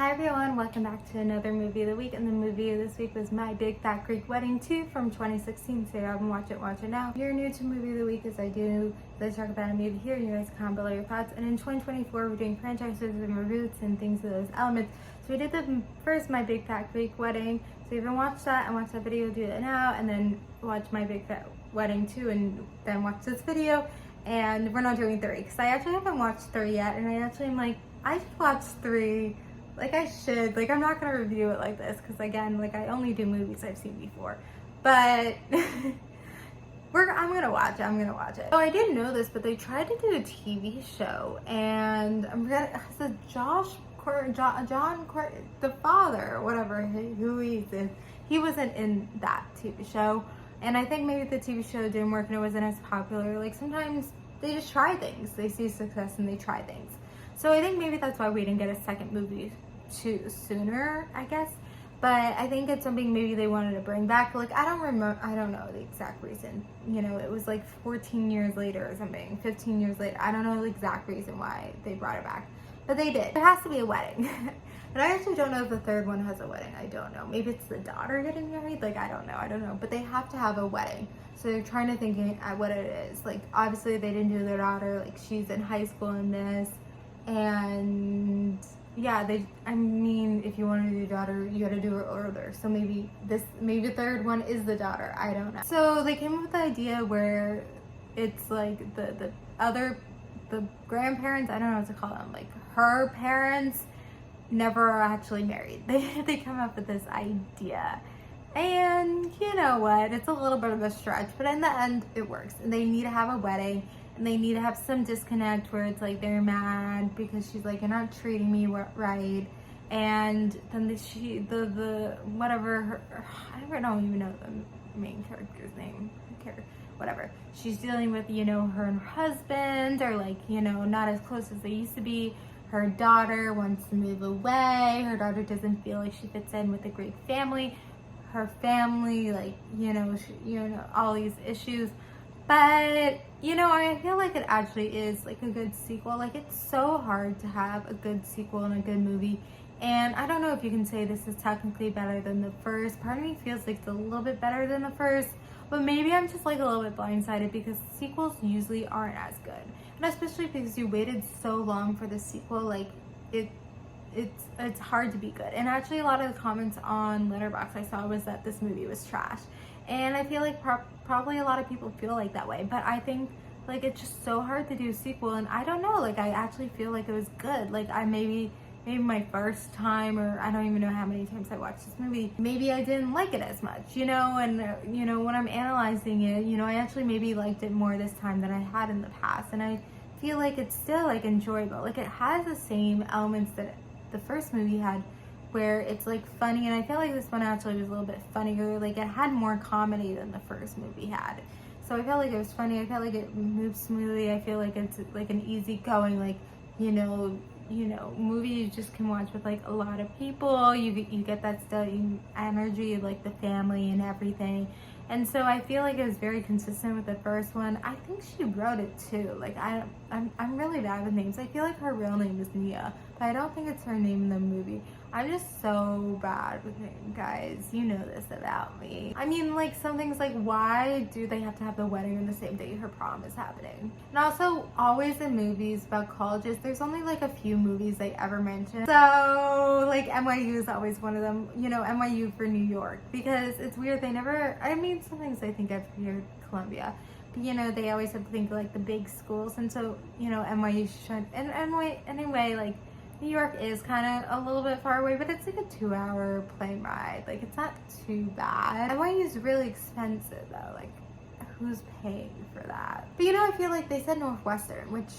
Hi everyone, welcome back to another movie of the week, and the movie of this week was My Big Fat Greek Wedding 2 from 2016, so if you haven't watched it, watch it now. If you're new to movie of the week, as I do, let's talk about a movie here, and you guys comment below your thoughts. And in 2024, we're doing franchises and reboots and things of those elements. So we did the first My Big Fat Greek Wedding, so if you haven't watched that and watch that video, do that now, and then watch My Big Fat Wedding 2 and then watch this video. And we're not doing 3, because I actually haven't watched 3 yet, and I actually am like, I just watched 3. Like I should, like I'm not gonna review it like this because again, like I only do movies I've seen before, but I'm gonna watch it. Oh, I didn't know this, but they tried to do a TV show, and I'm forgetting, it's John Court, the father, or whatever, who he is, he wasn't in that TV show, and I think maybe the TV show didn't work and it wasn't as popular. Like sometimes they just try things, they see success and they try things. So I think maybe that's why we didn't get a second movie sooner, I guess. But I think it's something maybe they wanted to bring back. Like I don't know the exact reason. You know, it was like 14 years later or something, 15 years later. I don't know the exact reason why they brought it back, but they did. There has to be a wedding. And I actually don't know if the third one has a wedding. I don't know. Maybe it's the daughter getting married. Like I don't know. But they have to have a wedding. So they're trying to think at what it is. Like obviously they didn't do their daughter. Like she's in high school in this. And yeah, I mean, if you want to do daughter, you got to do her older. So maybe the third one is the daughter. I don't know. So they came up with the idea where it's like the grandparents, I don't know what to call them, like her parents never are actually married. They come up with this idea. And you know what? It's a little bit of a stretch, but in the end, it works. And they need to have a wedding. And they need to have some disconnect where it's like they're mad because she's like, you're not treating me right. And then I don't even know the main character's name. Whatever. She's dealing with, you know, her and her husband are like, you know, not as close as they used to be. Her daughter wants to move away. Her daughter doesn't feel like she fits in with a great family. Her family, like, all these issues. But, you know, I feel like it actually is like a good sequel. Like it's so hard to have a good sequel and a good movie. And I don't know if you can say this is technically better than the first. Part of me feels like it's a little bit better than the first. But maybe I'm just like a little bit blindsided because sequels usually aren't as good. And especially because you waited so long for the sequel, like it's hard to be good. And actually a lot of the comments on Letterboxd I saw was that this movie was trash. And I feel like probably a lot of people feel like that way, but I think like it's just so hard to do a sequel, and I don't know, like I actually feel like it was good. Like I maybe my first time, or I don't even know how many times I watched this movie, maybe I didn't like it as much, you know, and you know, when I'm analyzing it, you know, I actually maybe liked it more this time than I had in the past, and I feel like it's still like enjoyable. Like it has the same elements that the first movie had, where it's like funny, and I feel like this one actually was a little bit funnier. Like it had more comedy than the first movie had. So I felt like it was funny. I felt like it moved smoothly. I feel like it's like an easy going, like, you know, movie you just can watch with like a lot of people. You get that steady energy of like the family and everything. And so I feel like it was very consistent with the first one. I think she wrote it too. Like I'm really bad with names. I feel like her real name is Nia, but I don't think it's her name in the movie. I'm just so bad with names, guys. You know this about me. I mean, like some things like, why do they have to have the wedding on the same day her prom is happening? And also, always in movies about colleges, there's only like a few movies they ever mention. So like NYU is always one of them, you know, NYU for New York, because it's weird. They never, I mean, some things I think I've heard Columbia, but you know, they always have to think like the big schools. And so, you know, NYU should, and anyway, like, New York is kind of a little bit far away, but it's like a 2-hour plane ride. Like, it's not too bad. NYU is really expensive, though. Like, who's paying for that? But, you know, I feel like they said Northwestern, which,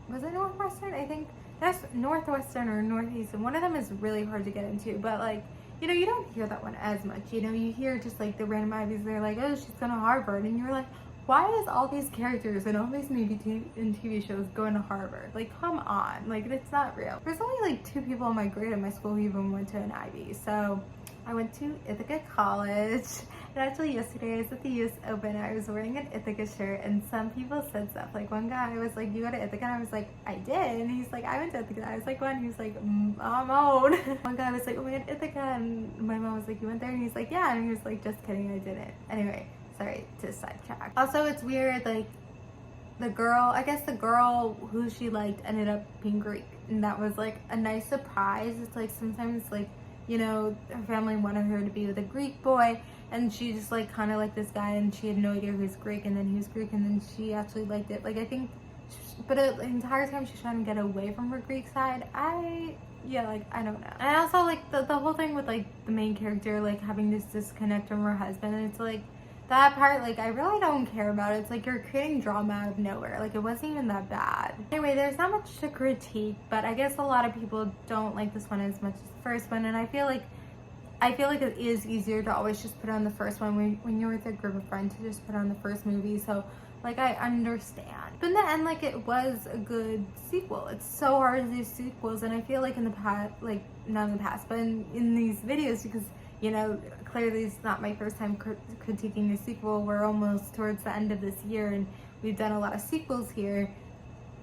was it Northwestern? I think that's Northwestern or Northeastern. One of them is really hard to get into, but, like, you know, you don't hear that one as much. You know, you hear just, like, the random Ivies, they're like, oh, she's going to Harvard, and you're like, why is all these characters and all these movie and TV shows going to Harvard? Like, come on, like, it's not real. There's only like 2 people in my grade at my school who even went to an Ivy. So I went to Ithaca College. And actually yesterday I was at the US Open. I was wearing an Ithaca shirt and some people said stuff. Like one guy was like, you go to Ithaca? And I was like, I did. And he's like, I went to Ithaca. I was like, when? He was like, I'm old. One guy was like, oh my god, Ithaca. And my mom was like, you went there? And he's like, yeah. And he was like, just kidding, I didn't. Anyway, sorry to sidetrack. Also, it's weird, like, the girl who she liked ended up being Greek. And that was like a nice surprise. It's like sometimes, like, you know, her family wanted her to be with a Greek boy, and she just like kind of liked this guy, and she had no idea he was Greek, and then he was Greek, and then she actually liked it. Like, I think, but the entire time she's trying to get away from her Greek side. Yeah, like, I don't know. And also, like, the whole thing with, like, the main character, like, having this disconnect from her husband, and it's like, that part, like, I really don't care about it. It's like you're creating drama out of nowhere. Like, it wasn't even that bad. Anyway, there's not much to critique, but I guess a lot of people don't like this one as much as the first one, and I feel like it is easier to always just put on the first one when you're with a group of friends, to just put on the first movie. So, like, I understand. But in the end, like, it was a good sequel. It's so hard to do sequels, and I feel like in the past, like, not in the past, but in these videos, because, you know, clearly it's not my first time critiquing a sequel. We're almost towards the end of this year, and we've done a lot of sequels here.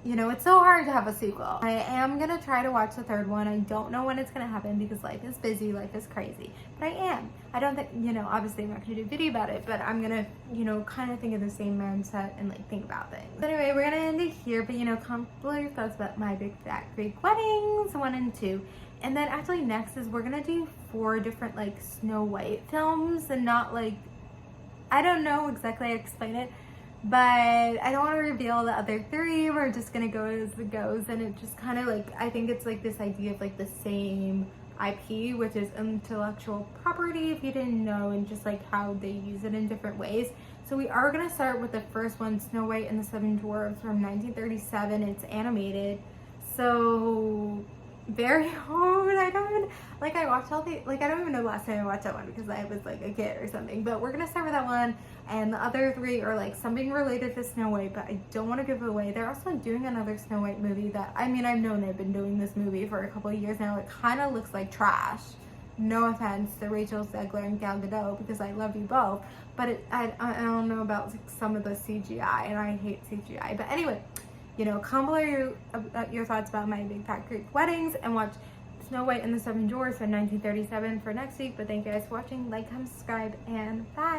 You know, it's so hard to have a sequel. I am gonna try to watch the third one. I don't know when it's gonna happen because life is busy, life is crazy. But I am. I don't think, you know, obviously I'm not gonna do a video about it, but I'm gonna, you know, kind of think of the same mindset and like think about things. But anyway, we're gonna end it here, but you know, comment below your thoughts about My Big Fat Greek Weddings 1 and 2. And then actually next is we're gonna do 4 different like Snow White films, and not like, I don't know exactly how to explain it, but I don't want to reveal the other 3. We're just gonna go as it goes, and it just kind of like, I think it's like this idea of like the same IP, which is intellectual property, if you didn't know, and just like how they use it in different ways. So we are gonna start with the first one, Snow White and the 7 Dwarfs from 1937. It's animated, so very old. I don't even, like, I watched all the, like, I don't even know the last time I watched that one because I was like a kid or something, but we're gonna start with that one, and the other 3 are like something related to Snow White, but I don't want to give it away. They're also doing another Snow White movie that, I mean, I've known they've been doing this movie for a couple of years now. It kind of looks like trash. No offense to Rachel Zegler and Gal Gadot, because I love you both, but I don't know about some of the CGI, and I hate CGI. But anyway, you know, comment below your thoughts about My Big Fat Greek Weddings, and watch Snow White and the 7 Dwarfs from 1937 for next week. But thank you guys for watching. Like, comment, subscribe, and bye.